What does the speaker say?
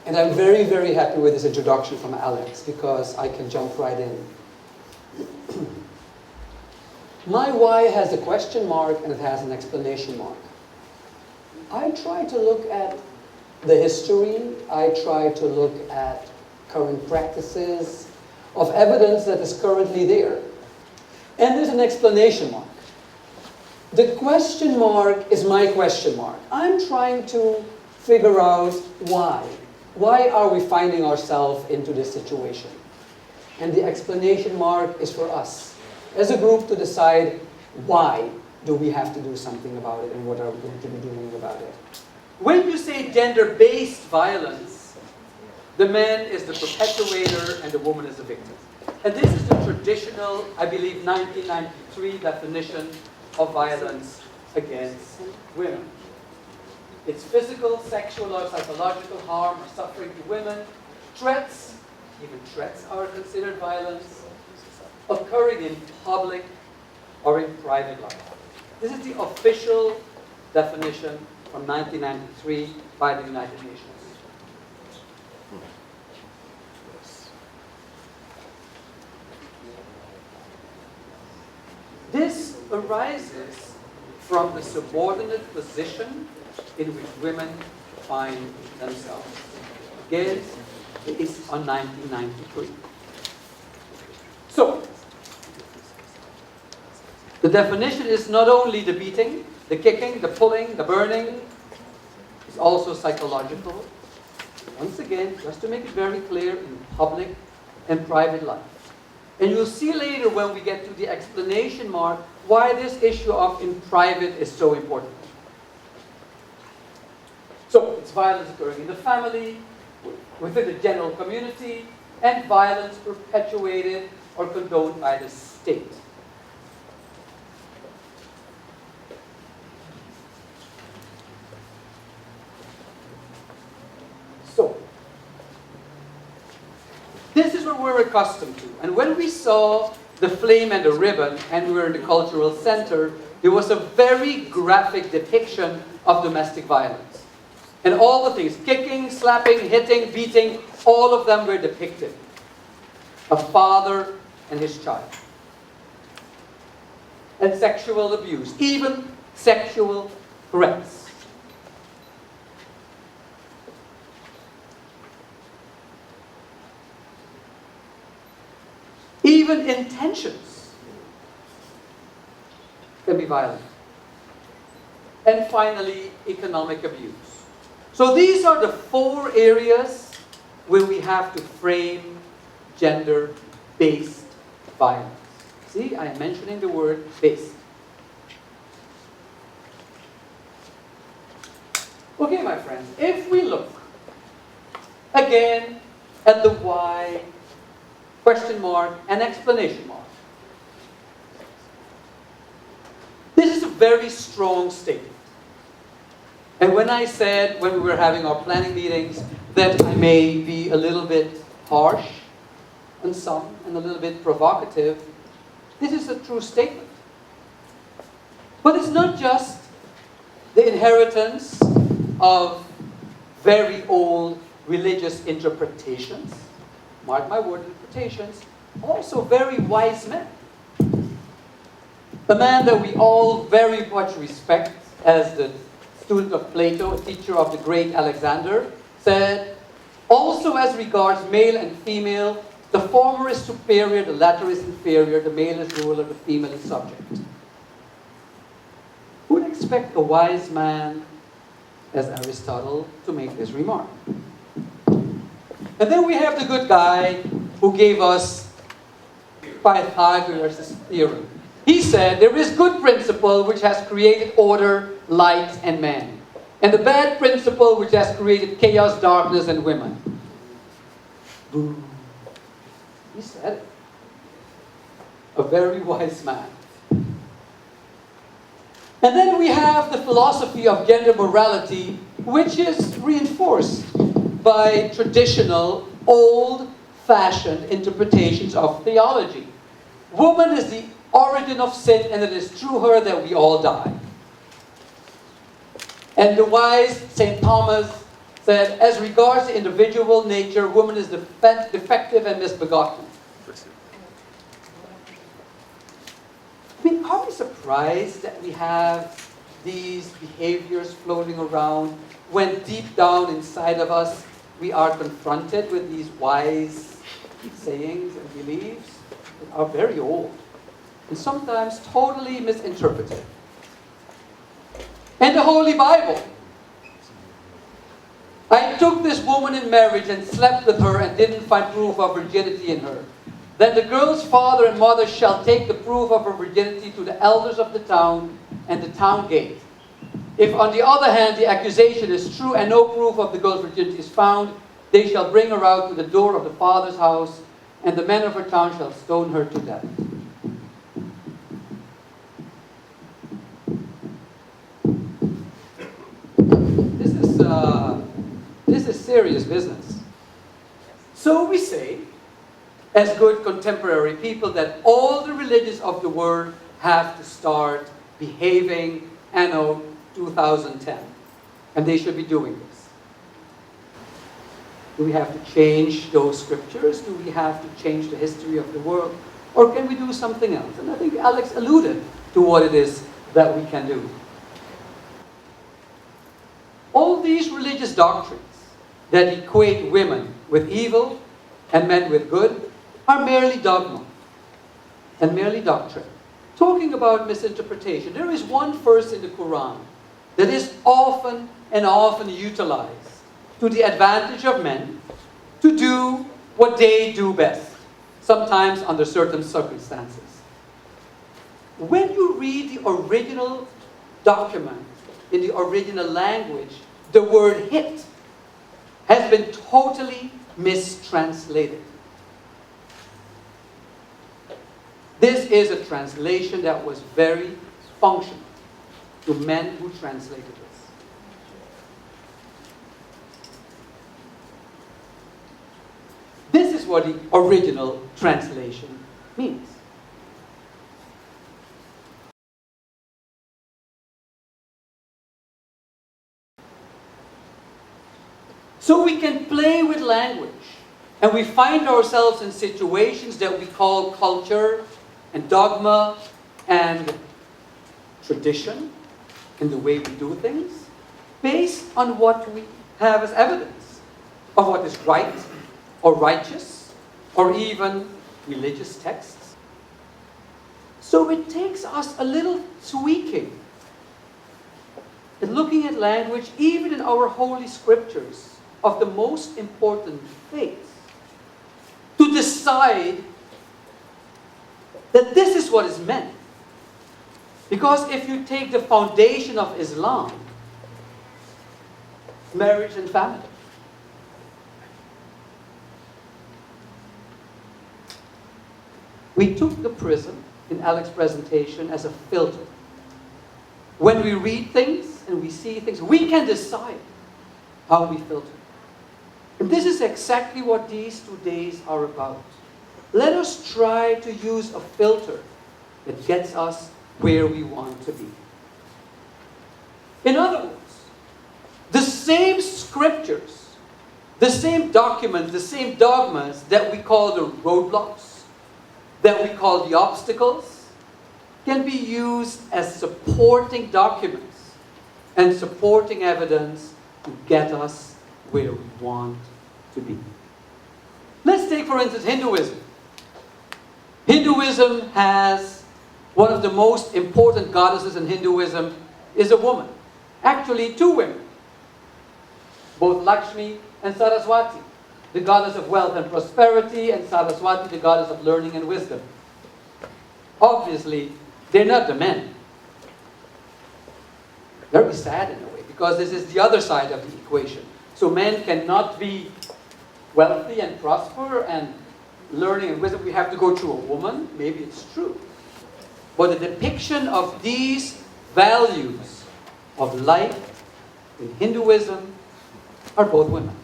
And I'm very, very happy with this introduction from Alex because I can jump right in. My why has a question mark and it has an explanation mark. I try to look at the history, I try to look at current practices of evidence that is currently there. And there's an explanation mark. The question mark is my question mark. I'm trying to figure out why. Why are we finding ourselves into this situation? And the explanation mark is for us, as a group, to decide why do we have to do something about it and what are we going to be doing about it. When you say gender-based violence, the man is the perpetuator and the woman is the victim. And this is the traditional, I believe, 1993 definition of violence against women. It's physical, sexual, or psychological harm or suffering to women. Threats, even threats are considered violence, occurring in public or in private life. This is the official definition from 1993 by the United Nations. This arises from the subordinate position in which women find themselves. Again, it is on 1993. So, the definition is not only the beating, the kicking, the pulling, the burning, it's also psychological. Once again, just to make it very clear, in public and private life. And you'll see later when we get to the explanation mark why this issue of in private is so important. So, it's violence occurring in the family, within the general community, and violence perpetuated or condoned by the state. So, this is what we're accustomed to. And when we saw the flame and the ribbon, and we were in the cultural center, there was a very graphic depiction of domestic violence. And all the things, kicking, slapping, hitting, beating, all of them were depicted. A father and his child. And sexual abuse, even sexual threats. Even intentions can be violent. And finally, economic abuse. So these are the 4 areas where we have to frame gender-based violence. See, I am mentioning the word based. Okay, my friends, if we look again at the why, question mark, and explanation mark. This is a very strong statement. And when I said, when we were having our planning meetings, that I may be a little bit harsh on some and a little bit provocative, this is a true statement. But it's not just the inheritance of very old religious interpretations, mark my word, interpretations, also very wise men. A man that we all very much respect as the student of Plato, a teacher of the great Alexander, said, also as regards male and female, the former is superior, the latter is inferior, the male is ruler, the female is subject. Who would expect a wise man as Aristotle to make this remark? And then we have the good guy who gave us Pythagoras' theorem. He said there is good principle which has created order, light, and man. And the bad principle which has created chaos, darkness, and women. Boom. He said it. A very wise man. And then we have the philosophy of gender morality, which is reinforced by traditional, old-fashioned interpretations of theology. Woman is the origin of sin, and it is through her that we all die. And the wise St. Thomas said, as regards to individual nature, woman is defective and misbegotten. I mean, are we surprised that we have these behaviors floating around when deep down inside of us we are confronted with these wise sayings and beliefs that are very old and sometimes totally misinterpreted? And the Holy Bible. I took this woman in marriage and slept with her and didn't find proof of virginity in her. Then the girl's father and mother shall take the proof of her virginity to the elders of the town and the town gate. If on the other hand the accusation is true and no proof of the girl's virginity is found, they shall bring her out to the door of the father's house, and the men of her town shall stone her to death. This is serious business. So we say, as good contemporary people, that all the religions of the world have to start behaving anno 2010. And they should be doing this. Do we have to change those scriptures? Do we have to change the history of the world? Or can we do something else? And I think Alex alluded to what it is that we can do. All these religious doctrines that equate women with evil and men with good are merely dogma and merely doctrine. Talking about misinterpretation, there is one verse in the Quran that is often and often utilized to the advantage of men to do what they do best, sometimes under certain circumstances. When you read the original document in the original language, the word hit has been totally mistranslated. This is a translation that was very functional to men who translated this. This is what the original translation means. So we can play with language, and we find ourselves in situations that we call culture and dogma and tradition in the way we do things, based on what we have as evidence of what is right or righteous or even religious texts. So it takes us a little tweaking and looking at language, even in our holy scriptures, of the most important faiths, to decide that this is what is meant. Because if you take the foundation of Islam, marriage and family, we took the prism in Alex's presentation as a filter. When we read things and we see things, we can decide how we filter. And this is exactly what these 2 days are about. Let us try to use a filter that gets us where we want to be. In other words, the same scriptures, the same documents, the same dogmas that we call the roadblocks, that we call the obstacles, can be used as supporting documents and supporting evidence to get us where we want to be. Let's take, for instance, Hinduism. Hinduism has one of the most important goddesses in Hinduism is a woman. Actually, 2 women. Both Lakshmi and Saraswati, the goddess of wealth and prosperity, and Saraswati, the goddess of learning and wisdom. Obviously, they're not the men. Very sad in a way, because this is the other side of the equation. So men cannot be wealthy and prosper and learning and wisdom. We have to go through a woman. Maybe it's true. But the depiction of these values of life in Hinduism are both women.